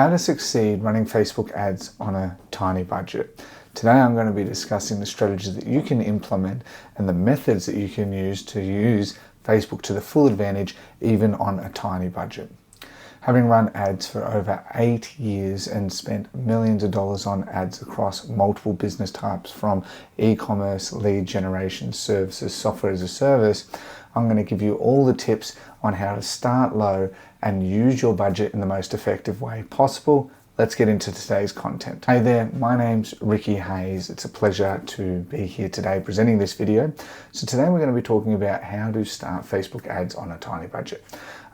How to succeed running Facebook ads on a tiny budget. Today I'm going to be discussing the strategies that you can implement and the methods that you can use to use Facebook to the full advantage even on a tiny budget. Having run ads for over 8 years and spent millions of dollars on ads across multiple business types from e-commerce, lead generation, services, software as a service, I'm going to give you all the tips on how to start low and use your budget in the most effective way possible. Let's get into today's content. Hey there, my name's Ricky Hayes. It's a pleasure to be here today presenting this video. So today we're going to be talking about how to start Facebook ads on a tiny budget.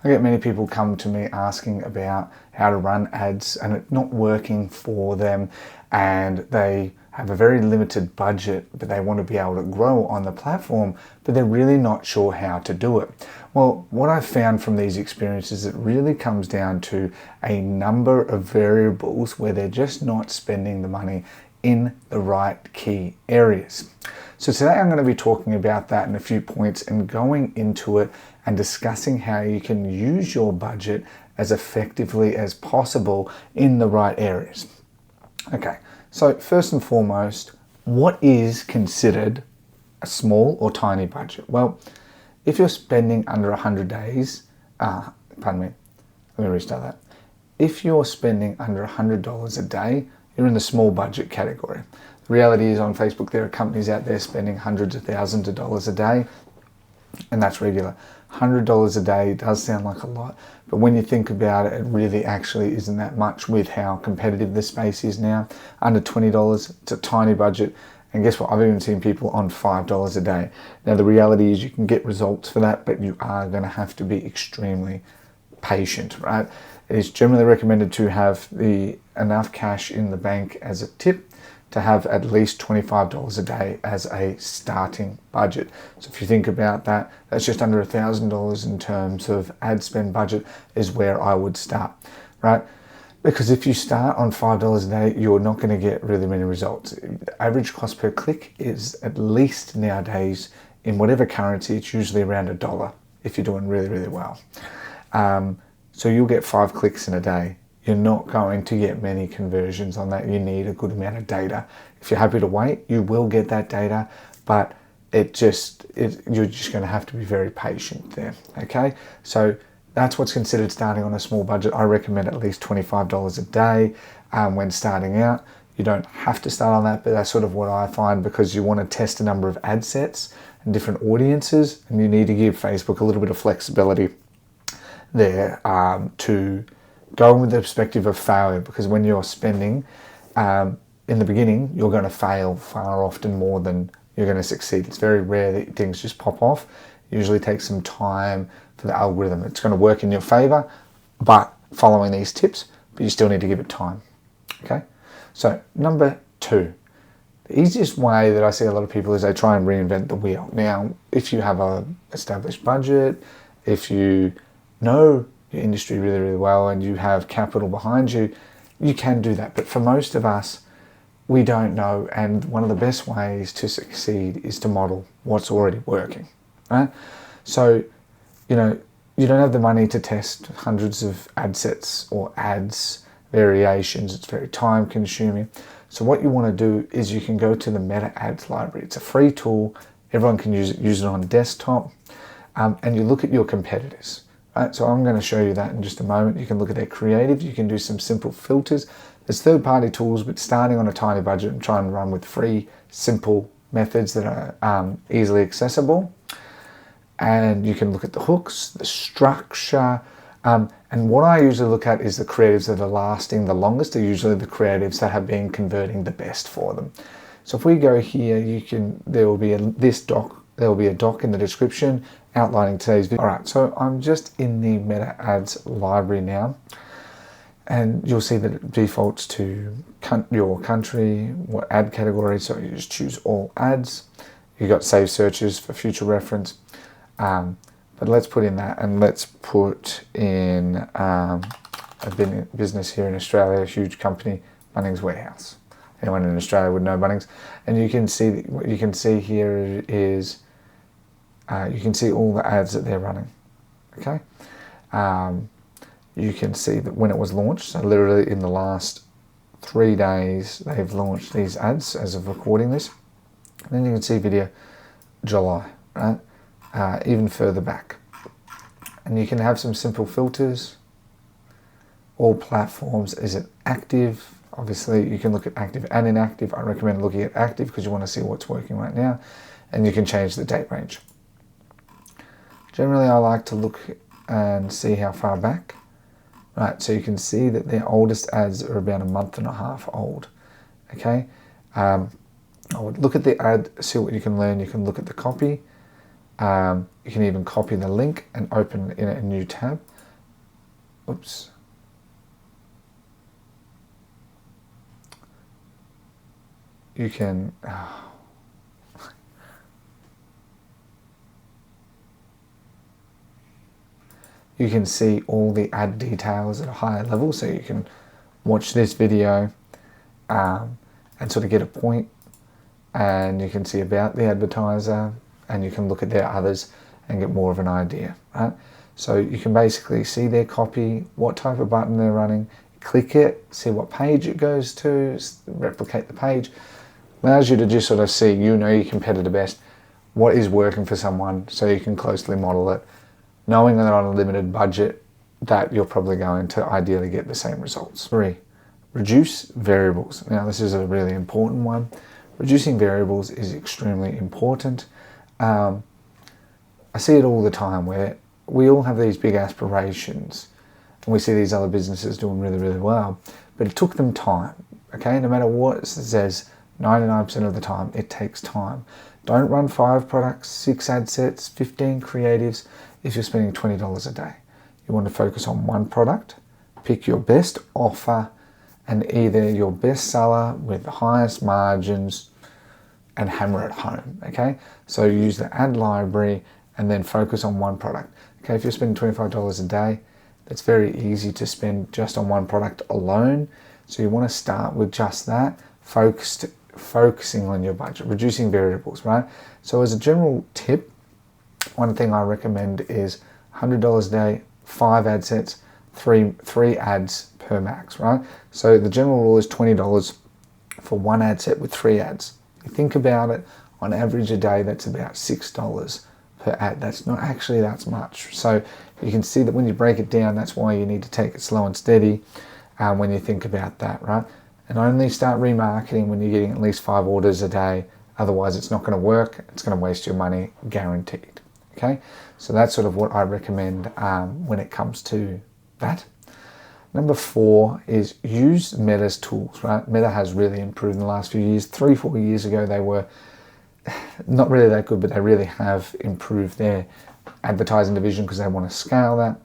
I get many people come to me asking about how to run ads and it not working for them, and they have a very limited budget, but they want to be able to grow on the platform, but they're really not sure how to do it. Well, what I've found from these experiences, it really comes down to a number of variables where they're just not spending the money in the right key areas. So today I'm going to be talking about that in a few points and going into it and discussing how you can use your budget as effectively as possible in the right areas. Okay, so first and foremost, what is considered a small or tiny budget? Well, if you're spending under 100 days, let me restart that. If you're spending under $100 a day, you're in the small budget category. The reality is on Facebook, there are companies out there spending hundreds of thousands of dollars a day, and that's regular. $100 a day does sound like a lot, but when you think about it, it really actually isn't that much with how competitive the space is now. Under $20, it's a tiny budget, and guess what? I've even seen people on $5 a day. Now the reality is you can get results for that, but you are going to have to be extremely patient, right? It is generally recommended to have enough cash in the bank as a tip to have at least $25 a day as a starting budget. So if you think about that, that's just under $1,000 in terms of ad spend budget is where I would start, right? Because if you start on $5 a day, you're not going to get really many results. The average cost per click is at least nowadays in whatever currency, it's usually around $1 if you're doing really, really well. So you'll get 5 clicks in a day. You're not going to get many conversions on that. You need a good amount of data. If you're happy to wait, you will get that data, but you're just going to have to be very patient there, okay? So that's what's considered starting on a small budget. I recommend at least $25 a day when starting out. You don't have to start on that, but that's sort of what I find, because you want to test a number of ad sets and different audiences, and you need to give Facebook a little bit of flexibility there to go with the perspective of failure, because when you're spending in the beginning, you're going to fail far often more than you're going to succeed. It's very rare that things just pop off. It usually takes some time for the algorithm. It's going to work in your favor, but following these tips, but you still need to give it time. Okay. So number 2, the easiest way that I see a lot of people is they try and reinvent the wheel. Now, if you have an established budget, if you know your industry really, really well and you have capital behind you, you can do that. But for most of us, we don't know, and one of the best ways to succeed is to model what's already working, right? So, you don't have the money to test hundreds of ad sets or ads variations. It's very time consuming. So what you want to do is you can go to the Meta Ads library. It's a free tool. Everyone can use it on desktop, and you look at your competitors. Right, so I'm going to show you that in just a moment. You can look at their creative. You can do some simple filters. There's third-party tools, but starting on a tiny budget and try and run with free, simple methods that are easily accessible. And you can look at the hooks, the structure, and what I usually look at is the creatives that are lasting the longest. Are usually the creatives that have been converting the best for them. So if we go here, there will be a doc in the description outlining today's video. All right, so I'm just in the Meta Ads library now, and you'll see that it defaults to your country, what ad category, so you just choose all ads. You've got save searches for future reference, but let's put in that, and let's put in a business here in Australia, a huge company, Bunnings Warehouse. Anyone in Australia would know Bunnings. And you can see, what you can see here is you can see all the ads that they're running, okay? you can see that when it was launched, so literally in the last 3 days, they've launched these ads as of recording this. And then you can see video July, right? Even further back. And you can have some simple filters. All platforms, is it active? Obviously, you can look at active and inactive. I recommend looking at active because you want to see what's working right now. And you can change the date range. Generally, I like to look and see how far back. Right, so you can see that their oldest ads are about a month and a half old. Okay, I would look at the ad, see what you can learn. You can look at the copy. You can even copy the link and open in a new tab. Oops. You can you can see all the ad details at a higher level, so you can watch this video and sort of get a point, and you can see about the advertiser, and you can look at their others and get more of an idea, right? So you can basically see their copy, what type of button they're running, click it, see what page it goes to, replicate the page. Allows you to just sort of see, you know your competitor best, what is working for someone, so you can closely model it, knowing that on a limited budget that you're probably going to ideally get the same results. 3, reduce variables. Now this is a really important one. Reducing variables is extremely important. I see it all the time where we all have these big aspirations and we see these other businesses doing really, really well, but it took them time, okay? No matter what it says, 99% of the time, it takes time. Don't run 5 products, 6 ad sets, 15 creatives if you're spending $20 a day. You want to focus on one product, pick your best offer and either your best seller with the highest margins and hammer it home, okay? So use the ad library and then focus on one product. Okay, if you're spending $25 a day, that's very easy to spend just on one product alone. So you want to start with just that, focusing on your budget, reducing variables, right? So as a general tip, one thing I recommend is $100 a day, 5 ad sets, three ads per max, right? So the general rule is $20 for 1 ad set with 3 ads. You think about it, on average a day, that's about $6 per ad. That's not actually that much. So you can see that when you break it down, that's why you need to take it slow and steady when you think about that, right? And only start remarketing when you're getting at least 5 orders a day. Otherwise, it's not going to work. It's going to waste your money, guaranteed. Okay, so that's sort of what I recommend when it comes to that. Number 4 is use Meta's tools, right? Meta has really improved in the last few years. 3-4 years ago, they were not really that good, but they really have improved their advertising division because they want to scale that.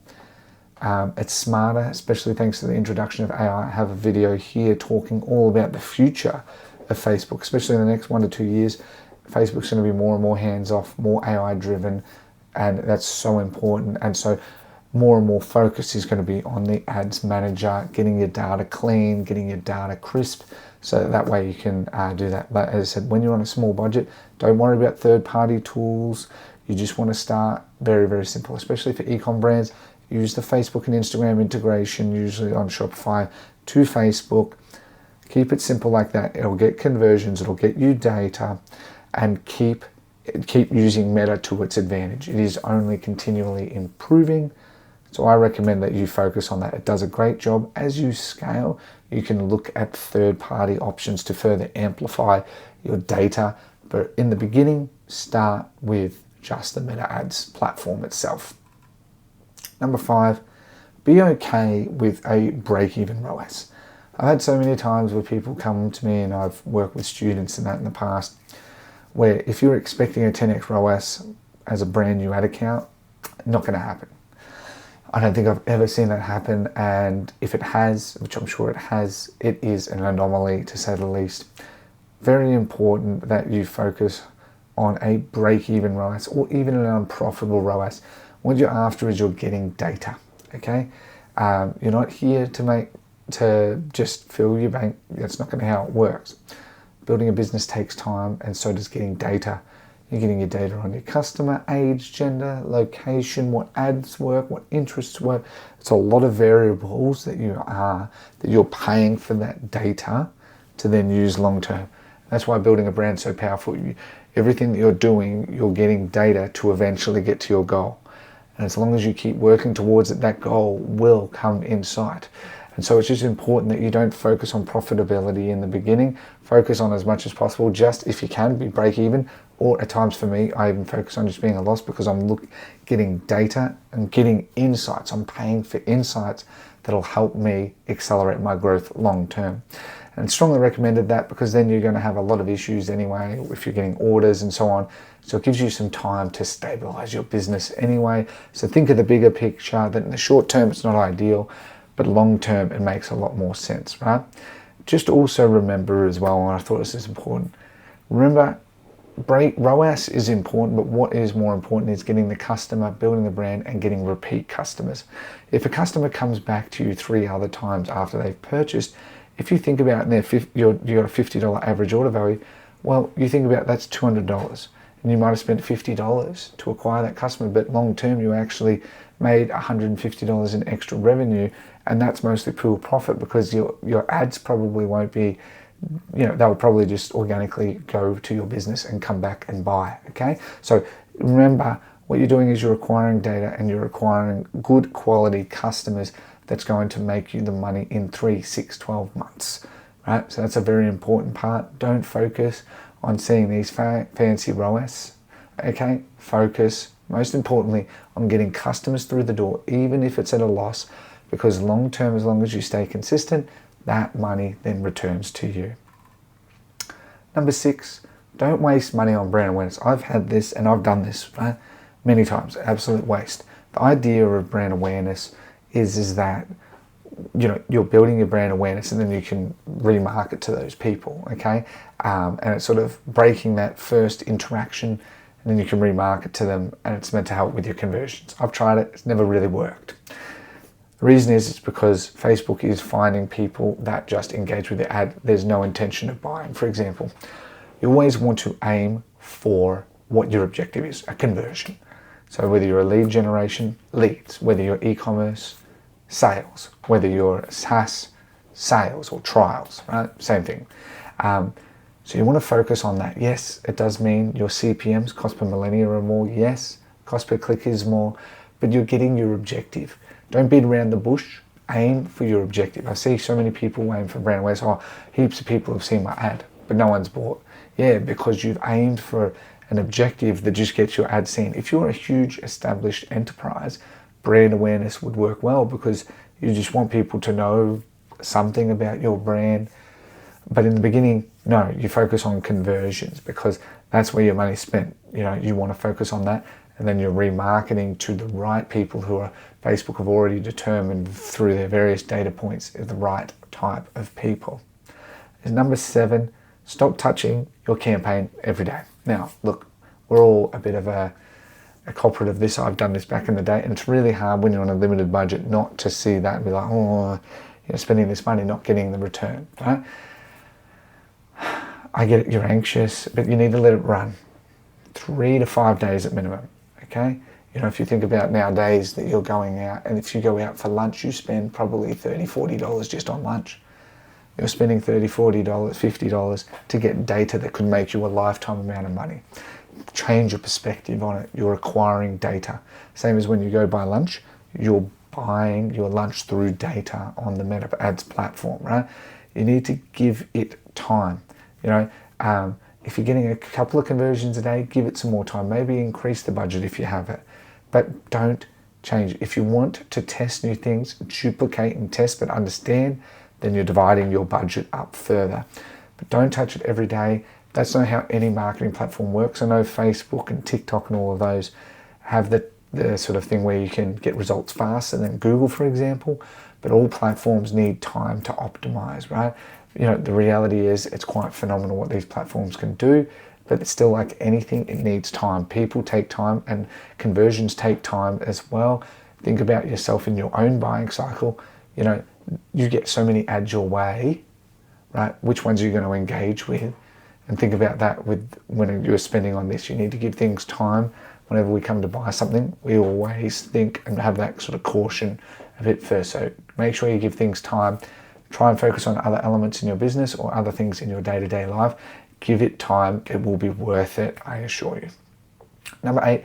It's smarter, especially thanks to the introduction of AI. I have a video here talking all about the future of Facebook, especially in the next 1 to 2 years. Facebook's going to be more and more hands-off, more AI-driven, and that's so important. And so more and more focus is going to be on the ads manager, getting your data clean, getting your data crisp, so that way you can do that. But as I said, when you're on a small budget, don't worry about third-party tools. You just want to start very, very simple, especially for e-com brands. Use the Facebook and Instagram integration, usually on Shopify, to Facebook. Keep it simple like that. It'll get conversions, it'll get you data, and keep using Meta to its advantage. It is only continually improving. So I recommend that you focus on that. It does a great job. As you scale, you can look at third-party options to further amplify your data. But in the beginning, start with just the Meta Ads platform itself. Number 5, be okay with a break-even ROAS. I've had so many times where people come to me, and I've worked with students and that in the past, where if you're expecting a 10x ROAS as a brand new ad account, not going to happen. I don't think I've ever seen that happen, and if it has, which I'm sure it has, it is an anomaly to say the least. Very important that you focus on a break-even ROAS or even an unprofitable ROAS. What you're after is you're getting data, okay? You're not here to just fill your bank. That's not going to be how it works. Building a business takes time, and so does getting data. You're getting your data on your customer, age, gender, location, what ads work, what interests work. It's a lot of variables that you're paying for that data to then use long term. That's why building a brand is so powerful. Everything that you're doing, you're getting data to eventually get to your goal. And as long as you keep working towards it, that goal will come in sight. And so it's just important that you don't focus on profitability in the beginning. Focus on as much as possible, just if you can, be break even. Or at times for me, I even focus on just being a loss because I'm getting data and getting insights. I'm paying for insights that'll help me accelerate my growth long term. And strongly recommended that because then you're going to have a lot of issues anyway if you're getting orders and so on. So it gives you some time to stabilize your business anyway. So think of the bigger picture, that in the short term it's not ideal, but long term it makes a lot more sense, right? Just also remember as well, and I thought this is important, remember ROAS is important, but what is more important is getting the customer, building the brand, and getting repeat customers. If a customer comes back to you 3 other times after they've purchased, if you think about you got a $50 average order value, well, you think about that's $200, and you might have spent $50 to acquire that customer, but long term you actually made $150 in extra revenue, and that's mostly pure profit because your ads probably won't be, they'll probably just organically go to your business and come back and buy, okay? So remember, what you're doing is you're acquiring data and you're acquiring good quality customers that's going to make you the money in 3, 6, 12 months, right? So that's a very important part. Don't focus on seeing these fancy ROAS, okay? Focus, most importantly, on getting customers through the door, even if it's at a loss, because long term, as long as you stay consistent, that money then returns to you. Number 6, don't waste money on brand awareness. I've had this and I've done this, right, many times, absolute waste. The idea of brand awareness is that you're building your brand awareness and then you can remarket to those people, okay? And it's sort of breaking that first interaction and then you can remarket to them, and it's meant to help with your conversions. I've tried it, it's never really worked. The reason is it's because Facebook is finding people that just engage with the ad. There's no intention of buying. For example, you always want to aim for what your objective is, a conversion. So whether you're a lead generation, leads, whether you're e-commerce, sales, whether you're SaaS, sales or trials, right? Same thing. So you want to focus on that. Yes, it does mean your CPMs, cost per millennia, are more. Yes, cost per click is more, but you're getting your objective. Don't beat around the bush. Aim for your objective. I see so many people aim for brand awareness. Oh, heaps of people have seen my ad, but no one's bought. Yeah, because you've aimed for an objective that just gets your ad seen. If you're a huge established enterprise, brand awareness would work well because you just want people to know something about your brand. But in the beginning, no, you focus on conversions because that's where your money's spent. You want to focus on that. And then you're remarketing to the right people who are Facebook have already determined through their various data points is the right type of people. And number 7, stop touching your campaign every day. Now, look, we're all a bit of a culprit of this. I've done this back in the day, and it's really hard when you're on a limited budget not to see that and be like, oh, spending this money, not getting the return, right? I get it, you're anxious, but you need to let it run. 3 to 5 days at minimum. Okay, if you think about nowadays that you're going out, and if you go out for lunch, you spend probably $30, $40 just on lunch. You're spending $30, $40, $50 to get data that could make you a lifetime amount of money. Change your perspective on it. You're acquiring data. Same as when you go buy lunch, you're buying your lunch through data on the Meta Ads platform, right? You need to give it time. If you're getting a couple of conversions a day, give it some more time. Maybe increase the budget if you have it, but don't change it. If you want to test new things, duplicate and test, but understand, then you're dividing your budget up further. But don't touch it every day. That's not how any marketing platform works. I know Facebook and TikTok and all of those have the sort of thing where you can get results faster than Google, for example, but all platforms need time to optimize, right? The reality is it's quite phenomenal what these platforms can do, but it's still like anything, it needs time. People take time and conversions take time as well. Think about yourself in your own buying cycle. You get so many ads your way, right? Which ones are you going to engage with? And think about that when you're spending on this. You need to give things time. Whenever we come to buy something, we always think and have that sort of caution of it first. So make sure you give things time. Try and focus on other elements in your business or other things in your day-to-day life. Give it time. It will be worth it, I assure you. Number 8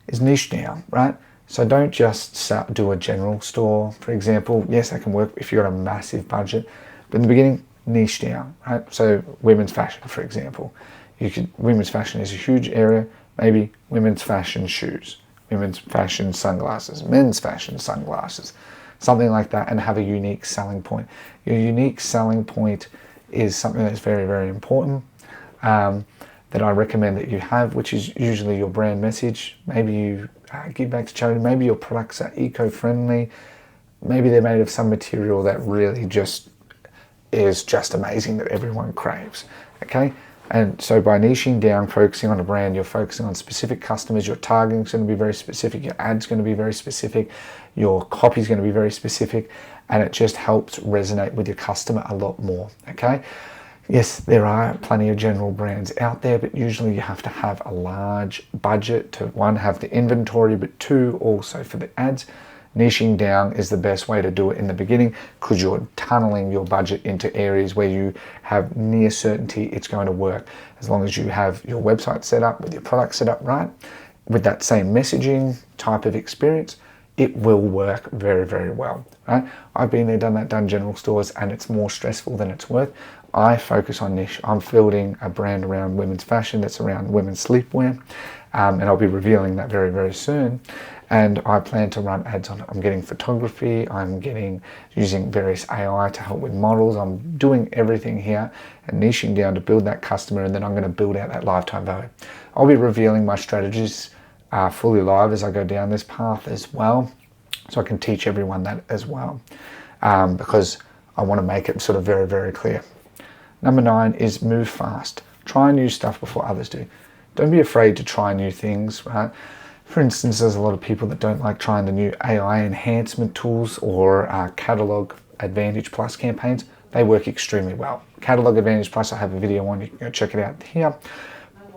is niche down, right? So don't just do a general store, for example. Yes, that can work if you've got a massive budget, but in the beginning, niche down, right? So women's fashion, for example. Women's fashion is a huge area. Maybe women's fashion shoes, women's fashion sunglasses, men's fashion sunglasses, something like that, and have a unique selling point. Your unique selling point is something that's very, very important that I recommend that you have, which is usually your brand message. Maybe you give back to charity. Maybe your products are eco-friendly. Maybe they're made of some material that really just is just amazing that everyone craves, okay? And so by niching down, focusing on a brand, you're focusing on specific customers, your targeting is going to be very specific, your ad's going to be very specific, your copy is going to be very specific, and it just helps resonate with your customer a lot more, okay? Yes, there are plenty of general brands out there, but usually you have to have a large budget to, one, have the inventory, but two, also for the ads. Niching down is the best way to do it in the beginning because you're tunneling your budget into areas where you have near certainty it's going to work. As long as you have your website set up with your product set up right, with that same messaging type of experience, it will work very, very well, right? I've been there, done general stores, and it's more stressful than it's worth. I focus on niche. I'm building a brand around women's fashion that's around women's sleepwear, and I'll be revealing that very, very soon. And I plan to run ads on it. I'm getting photography, using various AI to help with models. I'm doing everything here and niching down to build that customer, and then I'm going to build out that lifetime value. I'll be revealing my strategies fully live as I go down this path as well, so I can teach everyone that as well, because I want to make it sort of very, very clear. Number 9 is move fast. Try new stuff before others do. Don't be afraid to try new things, right? For instance, there's a lot of people that don't like trying the new AI enhancement tools or Catalog Advantage Plus campaigns. They work extremely well. Catalog Advantage Plus, I have a video on, you can go check it out here.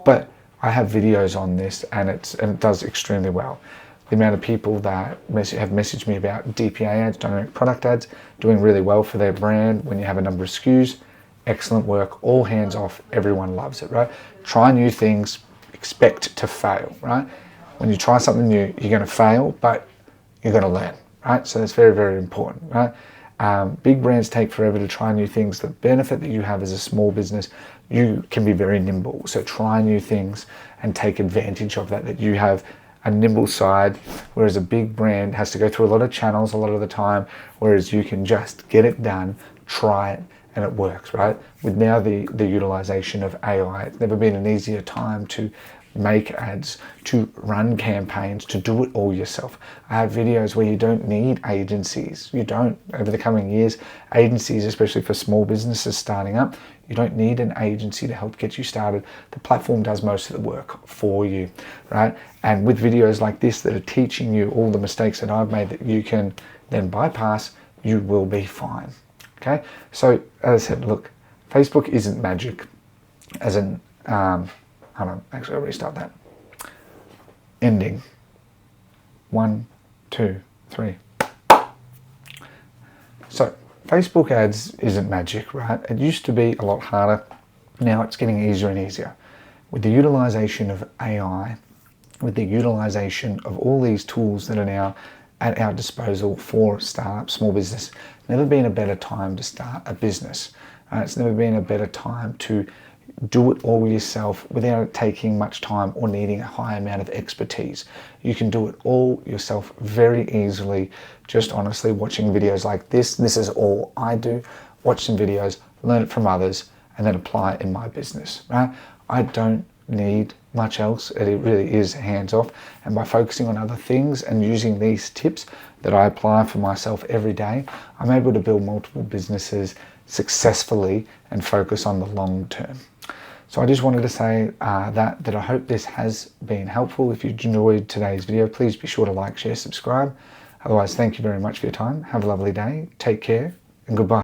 But I have videos on this and it does extremely well. The amount of people that have messaged me about DPA ads, dynamic product ads, doing really well for their brand when you have a number of SKUs. Excellent work, all hands off, everyone loves it, right? Try new things, expect to fail, right? When you try something new, you're going to fail, but you're going to learn, right? So that's very, very important, right? Big brands take forever to try new things. The benefit that you have as a small business, you can be very nimble. So try new things and take advantage of that you have a nimble side, whereas a big brand has to go through a lot of channels a lot of the time, whereas you can just get it done, try it, and it works, right? With now the utilization of AI, it's never been an easier time to make ads, to run campaigns, to do it all yourself. I have videos where you don't need agencies. You don't. Over the coming years, agencies, especially for small businesses starting up, you don't need an agency to help get you started. The platform does most of the work for you, right? And with videos like this that are teaching you all the mistakes that I've made that you can then bypass, you will be fine, okay? So as I said, look, Facebook isn't magic, as in, hold on, actually I'll restart that. Ending. 1, 2, 3. So Facebook ads isn't magic, right? It used to be a lot harder. Now it's getting easier and easier. With the utilization of AI, with the utilization of all these tools that are now at our disposal for startup, small business, never been a better time to start a business. It's never been a better time to do it all yourself without it taking much time or needing a high amount of expertise. You can do it all yourself very easily, just honestly watching videos like this. This is all I do. Watch some videos, learn it from others, and then apply it in my business, right? I don't need much else. It really is hands off. And by focusing on other things and using these tips that I apply for myself every day, I'm able to build multiple businesses successfully and focus on the long term. So I just wanted to say that I hope this has been helpful. If you enjoyed today's video, please be sure to like, share, subscribe. Otherwise, thank you very much for your time. Have a lovely day. Take care and goodbye.